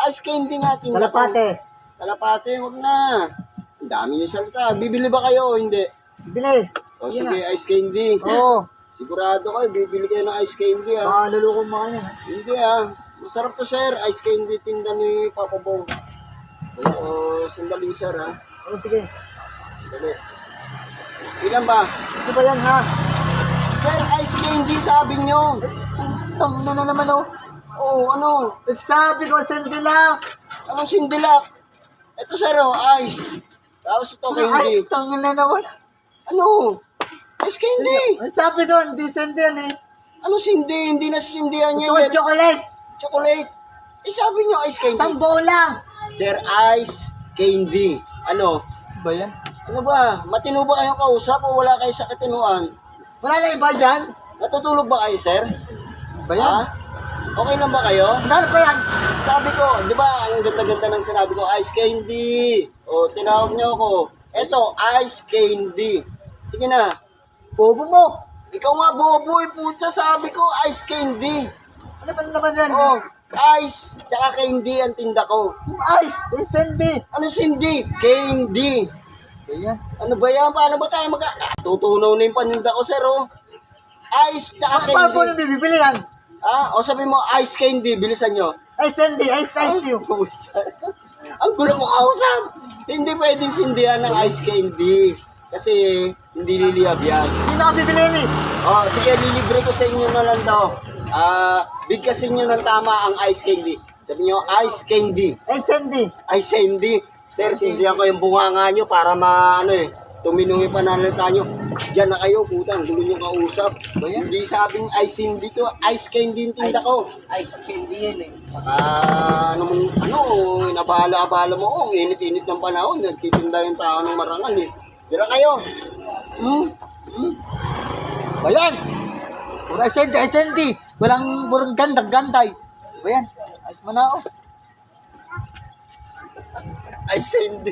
ice candy nga. Tinda ko. Kalapate. Kalapate, huwag na. Ang dami niyo salita. Bibili ba kayo o hindi? Bili. O sige, ice candy. Oo. Sigurado kayo, bibili kayo ng ice candy ha. Luluko mo ka niya. Hindi masarap to sir, ice candy tinda ni Papa Bong. Sandali sir ha. Sige. Sandali. Ilan ba? Ito ba yan ha? Sir, ice candy sabi nyo. Tangina na naman oh. Oo, ano? Sabi ko, sandila. Anong sindilak? Ito sir ice. Tapos ito candy. Ay, tangina na naman. Ano? Ice candy. Ang sabi ko, hindi sandil eh. Ano sindi? Hindi na sindihan Ito yan. chocolate. Chocolate. Sabi nyo ice candy. Isang bola. Sir, ice candy. Ano? Ba yan? Ano ba? Matino ba kayong kausap o wala kayo sa katinuan? Wala na iba dyan. Natutulog ba kayo, sir? Ba yan? Ha? Okay lang ba kayo? Ano pa yan? Sabi ko, di ba, ang ganda-ganda ng sinabi ko, ice candy. O, tinawag niyo ako. Eto, ice candy. Sige na. Bobo mo. Ikaw nga, bobo, putsa, sabi ko, ice candy. Ano pa naman yan? Oh, ice, tsaka candy ang tinda ko. Ice. Eh, sandi. Ano sindi? Candy. Ba yan? Ano ba yan? Paano ba tayo tutunaw na yung paninda ko, sir, oh. Ice, tsaka Paano po candy. yung bibili yan? O sabi mo, ice candy, bilisan nyo. Ay, sandi. Ice you. Ang gulo mo kausap. Hindi pwedeng sindihan ng ice candy. Kasi hindi liliyab yan. Hindi na ka bibili eh. Sige, lilibre ko sa inyo na lang daw. Bigkasin nyo ng tama ang ice candy. Sabi nyo, ice candy. Ay, sandi. Ice candy. Sir, sindihan ko yung bunganga nyo para tuminong yung pananalita nyo. Diyan na kayo, putang, gulo nyo kausap. Hindi sabing ice candy to, ice candy yung tinda ko. Ice candy yan eh. Inabahala-abala mo, ang init-init ng panahon, nagtitinda yung tao ng marangal eh. Diyan na kayo. Ba yan? Pura sandi. Walang gandag-ganday. Ba yan? Ayos mo na ako. Ice candy.